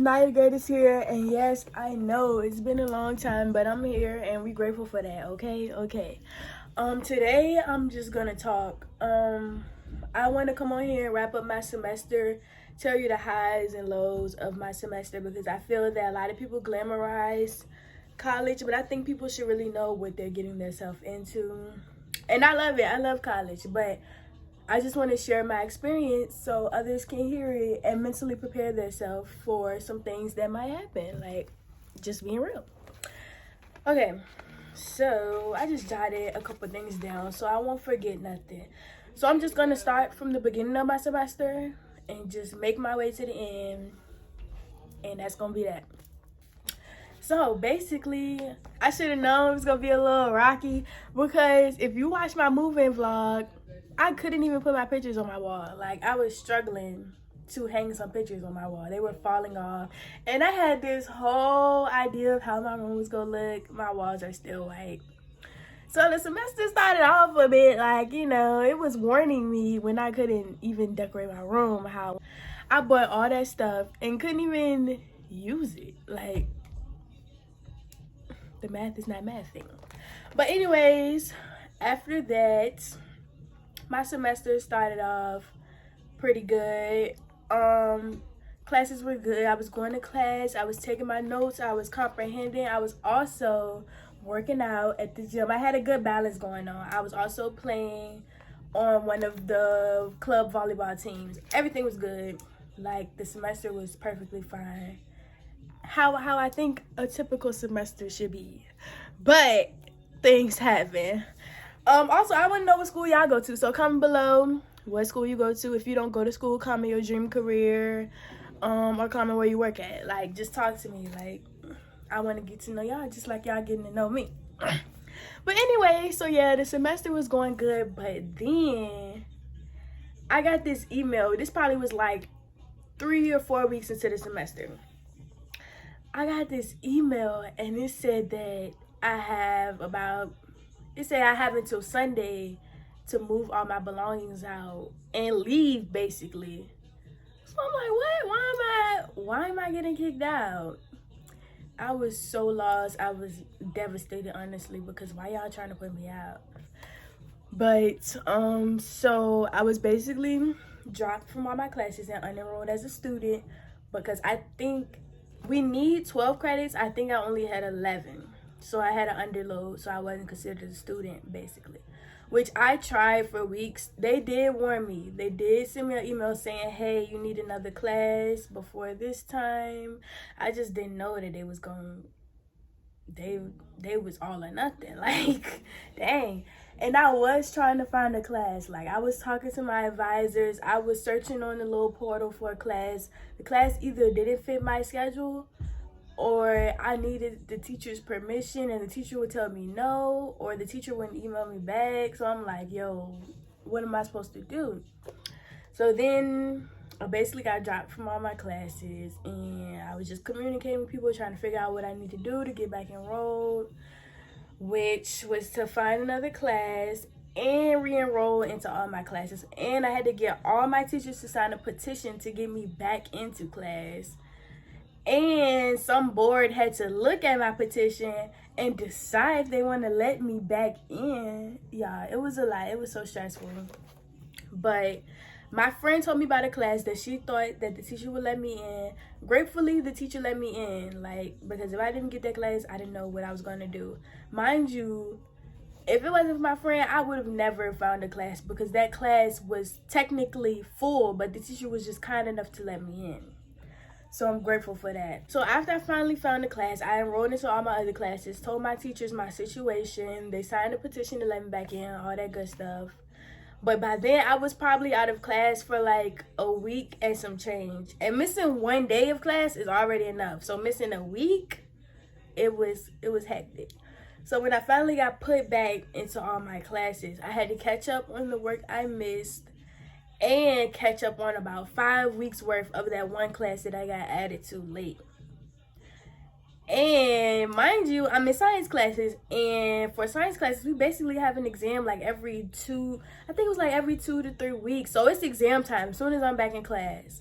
Naya Great is here, and yes, I know it's been a long time, but I'm here, and we're grateful for that. Okay. Today I'm just gonna talk. I want to come on here and wrap up my semester, tell you the highs and lows of my semester because I feel that a lot of people glamorize college, but I think people should really know what they're getting themselves into. And I love it. I love college, but I just want to share my experience so others can hear it and mentally prepare themselves for some things that might happen, like just being real. Okay, so I just jotted a couple things down so I won't forget nothing. So I'm just going to start from the beginning of my semester and just make my way to the end, and that's going to be that. So basically, I should have known it was going to be a little rocky because if you watch my moving vlog, I couldn't even put my pictures on my wall. Like, I was struggling to hang some pictures on my wall. They were falling off. And I had this whole idea of how my room was going to look. My walls are still white. So the semester started off a bit like, it was warning me when I couldn't even decorate my room, how I bought all that stuff and couldn't even use it. Like, the math is not mathing. But anyways, after that, my semester started off pretty good. Classes were good. I was going to class. I was taking my notes. I was comprehending. I was also working out at the gym. I had a good balance going on. I was also playing on one of the club volleyball teams. Everything was good. Like, the semester was perfectly fine. How I think a typical semester should be. But things happen. Also, I want to know what school y'all go to. So comment below what school you go to. If you don't go to school, comment your dream career, or comment where you work at. Like, just talk to me. Like, I want to get to know y'all just like y'all getting to know me. But anyway, so yeah, the semester was going good. But then I got this email. This probably was like 3 or 4 weeks into the semester. I got this email and it said that I have until Sunday to move all my belongings out and leave, basically. So I'm like, what? Why am I getting kicked out? I was so lost. I was devastated, honestly, because why y'all trying to put me out? But, so I was basically dropped from all my classes and unenrolled as a student because I think we need 12 credits. I think I only had 11. So I had an underload, so I wasn't considered a student, basically. Which I tried for weeks. They did warn me. They did send me an email saying, hey, you need another class before this time. I just didn't know that they was all or nothing. Like, dang. And I was trying to find a class. Like, I was talking to my advisors. I was searching on the little portal for a class. The class either didn't fit my schedule, or I needed the teacher's permission and the teacher would tell me no, or the teacher wouldn't email me back. So I'm like, yo, what am I supposed to do? So then I basically got dropped from all my classes and I was just communicating with people, trying to figure out what I need to do to get back enrolled, which was to find another class and re-enroll into all my classes. And I had to get all my teachers to sign a petition to get me back into class. And some board had to look at my petition and decide if they want to let me back in. Yeah, it was a lot. It was so stressful. But my friend told me about a class that she thought that the teacher would let me in. Gratefully, the teacher let me in. Like, because if I didn't get that class, I didn't know what I was going to do. Mind you, if it wasn't for my friend, I would have never found a class because that class was technically full, but the teacher was just kind enough to let me in. So I'm grateful for that. So after I finally found a class, I enrolled into all my other classes, told my teachers my situation. They signed a petition to let me back in, all that good stuff. But by then, I was probably out of class for like a week and some change. And missing one day of class is already enough. So missing a week, it was hectic. So when I finally got put back into all my classes, I had to catch up on the work I missed and catch up on about 5 weeks worth of that one class that I got added to late. And mind you, I'm in science classes, and for science classes, we basically have an exam like every 2 to 3 weeks. So it's exam time as soon as I'm back in class.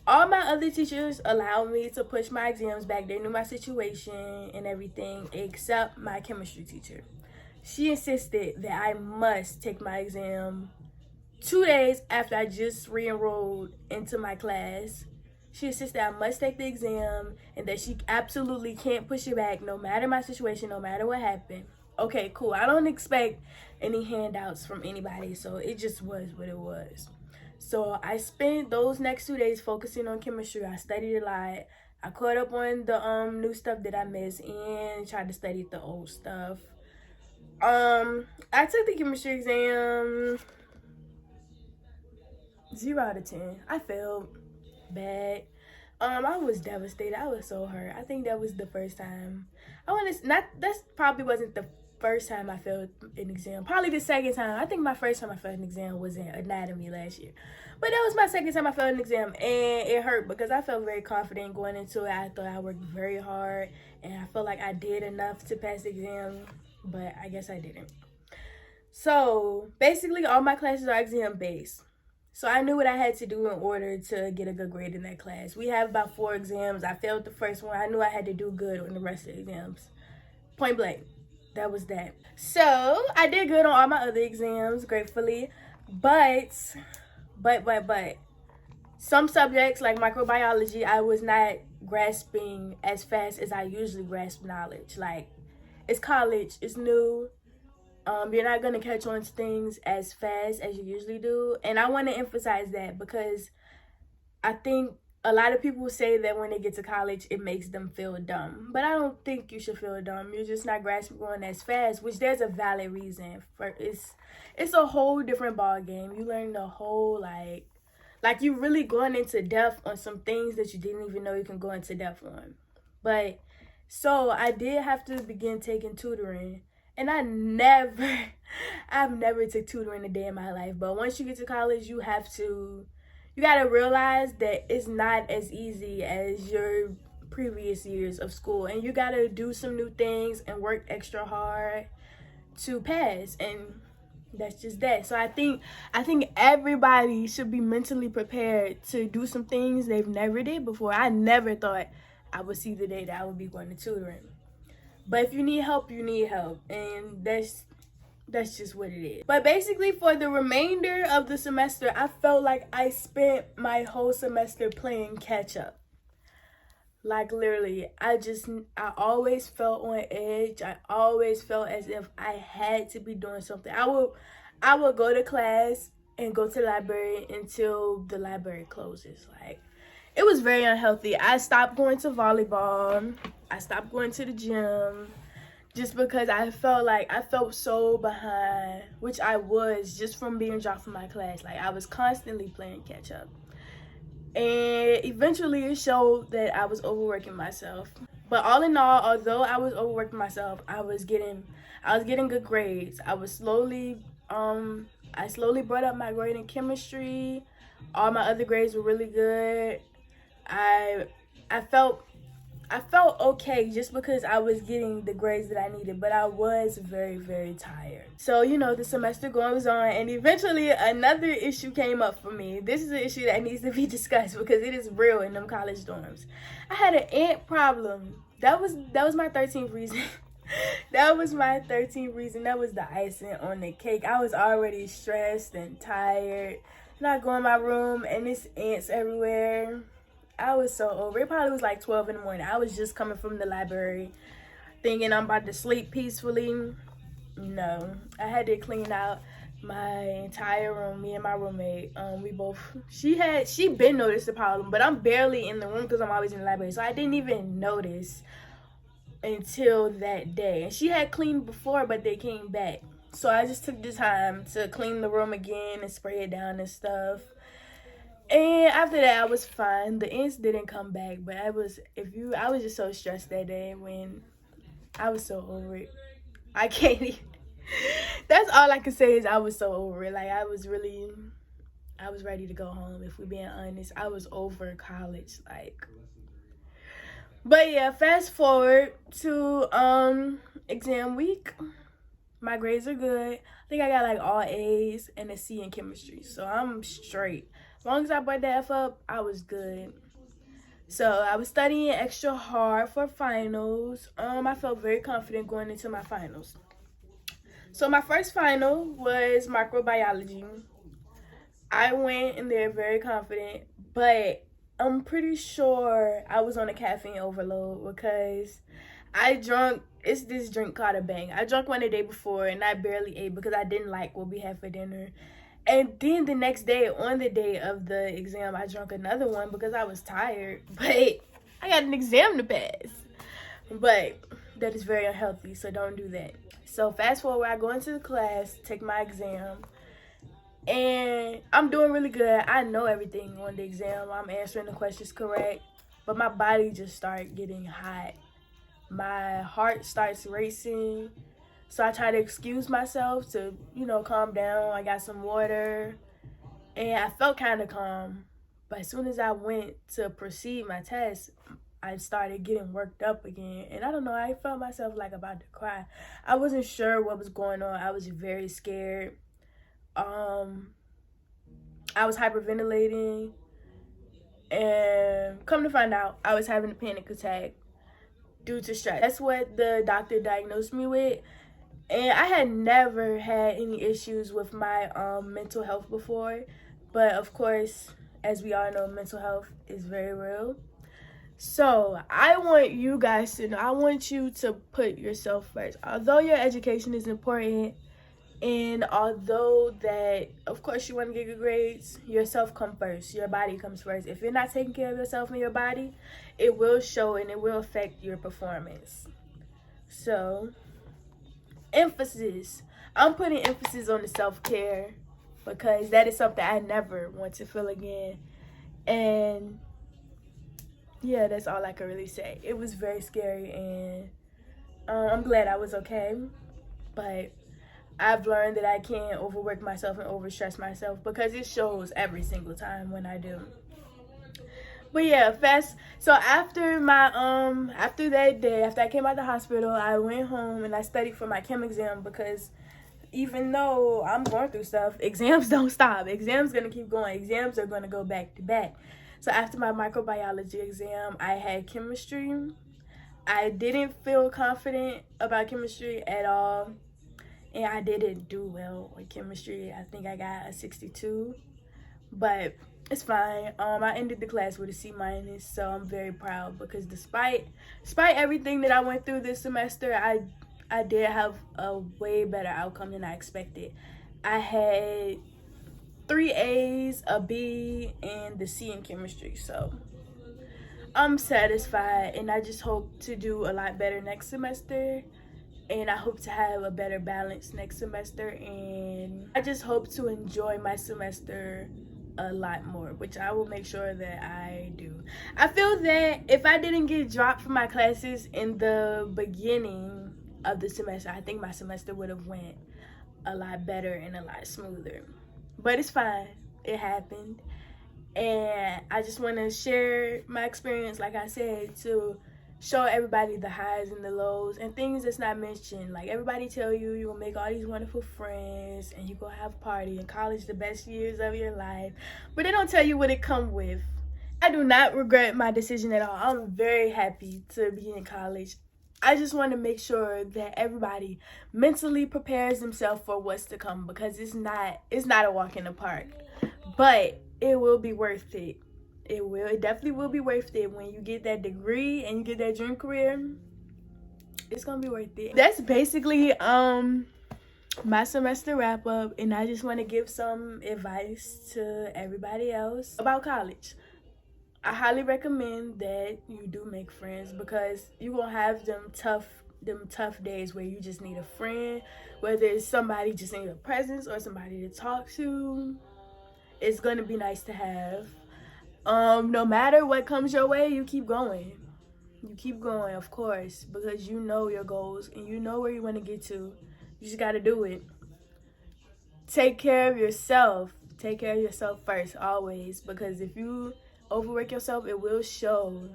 All my other teachers allowed me to push my exams back. They knew my situation and everything, except my chemistry teacher. She insisted that I must take my exam 2 days after I just re-enrolled into my class. She insisted I must take the exam and that she absolutely can't push it back no matter my situation, no matter what happened. Okay, cool. I don't expect any handouts from anybody, so it just was what it was. So I spent those next 2 days focusing on chemistry. I studied a lot. I caught up on the new stuff that I missed and tried to study the old stuff. I took the chemistry exam 0 out of 10. I failed bad. I was devastated. I was so hurt. I think that was the first time. That's probably wasn't the first time I failed an exam. Probably the second time. I think my first time I failed an exam was in anatomy last year. But that was my second time I failed an exam, and it hurt because I felt very confident going into it. I thought I worked very hard, and I felt like I did enough to pass the exam, but I guess I didn't. So basically all my classes are exam based. So I knew what I had to do in order to get a good grade in that class. We have about 4 exams. I failed the first one. I knew I had to do good on the rest of the exams. Point blank. That was that. So I did good on all my other exams, gratefully. But some subjects like microbiology, I was not grasping as fast as I usually grasp knowledge. Like, it's college, it's new. You're not going to catch on to things as fast as you usually do. And I want to emphasize that because I think a lot of people say that when they get to college, it makes them feel dumb. But I don't think you should feel dumb. You're just not grasping on as fast, which there's a valid reason for. It's a whole different ball game. You learn the whole, like you really going into depth on some things that you didn't even know you can go into depth on. But so I did have to begin taking tutoring. And I've never took tutoring a day in my life. But once you get to college, you gotta realize that it's not as easy as your previous years of school. And you gotta do some new things and work extra hard to pass. And that's just that. So I think everybody should be mentally prepared to do some things they've never did before. I never thought I would see the day that I would be going to tutoring. But if you need help, you need help. And that's just what it is. But basically, for the remainder of the semester, I felt like I spent my whole semester playing catch up. Like, literally, I always felt on edge. I always felt as if I had to be doing something. I would go to class and go to the library until the library closes. Like, it was very unhealthy. I stopped going to volleyball. I stopped going to the gym just because I felt so behind, which I was just from being dropped from my class. Like, I was constantly playing catch up. And eventually it showed that I was overworking myself. But all in all, although I was overworking myself, I was getting good grades. I slowly brought up my grade in chemistry. All my other grades were really good. I felt okay just because I was getting the grades that I needed, but I was very, very tired. So, the semester goes on, and eventually another issue came up for me. This is an issue that needs to be discussed because it is real in them college dorms. I had an ant problem. That was my 13th reason. That was my 13th reason. That was the icing on the cake. I was already stressed and tired. And I go in my room, and there's ants everywhere. I was so over. It probably was like 12 in the morning. I was just coming from the library thinking I'm about to sleep peacefully. No, I had to clean out my entire room. Me and my roommate, she been noticed the problem, but I'm barely in the room because I'm always in the library. So I didn't even notice until that day. And she had cleaned before, but they came back. So I just took the time to clean the room again and spray it down and stuff. And after that, I was fine. The ants didn't come back, but I was just so stressed that day when I was so over it. I can't even. That's all I can say is I was so over it. Like, I was ready to go home. If we're being honest, I was over college. Like, but yeah, fast forward to exam week. My grades are good. I think I got like all A's and a C in chemistry, so I'm straight. As long as I brought the F up, I was good. So I was studying extra hard for finals. I felt very confident going into my finals. So my first final was microbiology. I went in there very confident, but I'm pretty sure I was on a caffeine overload because I drunk, it's this drink called a Bang. I drank one the day before and I barely ate because I didn't like what we had for dinner. And then the next day, on the day of the exam, I drank another one because I was tired. But I got an exam to pass. But that is very unhealthy, so don't do that. So fast forward, I go into the class, take my exam, and I'm doing really good. I know everything on the exam. I'm answering the questions correct, but my body just started getting hot. My heart starts racing. So I try to excuse myself to, calm down. I got some water, and I felt kind of calm. But as soon as I went to proceed my test, I started getting worked up again. And I don't know, I felt myself like about to cry. I wasn't sure what was going on. I was very scared. I was hyperventilating, and come to find out, I was having a panic attack due to stress. That's what the doctor diagnosed me with. And I had never had any issues with my mental health before. But of course, as we all know, mental health is very real. So I want you guys to know, I want you to put yourself first. Although your education is important, and although that, of course, you want to get good grades, yourself come first. Your body comes first. If you're not taking care of yourself and your body, it will show and it will affect your performance. So, emphasis. I'm putting emphasis on the self-care because that is something I never want to feel again. And yeah, that's all I can really say. It was very scary, and I'm glad I was okay. But I've learned that I can't overwork myself and overstress myself because it shows every single time when I do. But yeah, so after after that day, after I came out of the hospital, I went home and I studied for my chem exam because even though I'm going through stuff, exams don't stop. Exams gonna keep going. Exams are gonna go back to back. So after my microbiology exam, I had chemistry. I didn't feel confident about chemistry at all. And I didn't do well with chemistry. I think I got a 62, but it's fine. I ended the class with a C-, so I'm very proud because despite everything that I went through this semester, I did have a way better outcome than I expected. I had 3 A's, a B, and the C in chemistry, so I'm satisfied, and I just hope to do a lot better next semester. And I hope to have a better balance next semester. And I just hope to enjoy my semester a lot more, which I will make sure that I do. I feel that if I didn't get dropped from my classes in the beginning of the semester, I think my semester would have went a lot better and a lot smoother. But it's fine. It happened. And I just want to share my experience, like I said, to show everybody the highs and the lows and things that's not mentioned. Like, everybody tell you you're gonna make all these wonderful friends and you're gonna have a party in college, the best years of your life, but they don't tell you what it come with. I do not regret my decision at all. I'm very happy to be in college. I just want to make sure that everybody mentally prepares themselves for what's to come, because it's not a walk in the park, but it will be worth it. It definitely will be worth it when you get that degree and you get that dream career. It's gonna be worth it. That's basically my semester wrap up, and I just want to give some advice to everybody else about college. I highly recommend that you do make friends, because you will have them tough days where you just need a friend, whether it's somebody just in your presence or somebody to talk to. It's gonna be nice to have. No matter what comes your way, you keep going. You keep going, of course, because you know your goals and you know where you want to get to. You just got to do it. Take care of yourself. Take care of yourself first, always, because if you overwork yourself, it will show.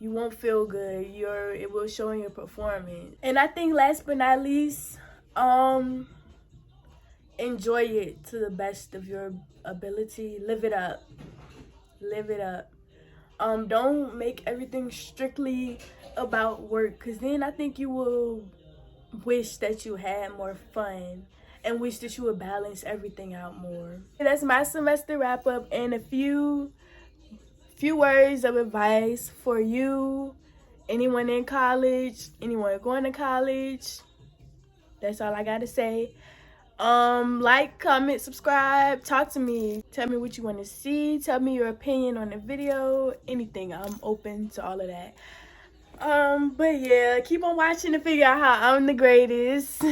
You won't feel good. It will show in your performance. And I think last but not least, enjoy it to the best of your ability. Live it up. Live it up. Don't make everything strictly about work, because then I think you will wish that you had more fun and wish that you would balance everything out more. That's my semester wrap up and a few words of advice for you, anyone in college, anyone going to college. That's all I gotta say. Like, comment, subscribe, talk to me, tell me what you want to see, tell me your opinion on the video, anything. I'm open to all of that. But yeah, keep on watching to figure out how I'm the greatest.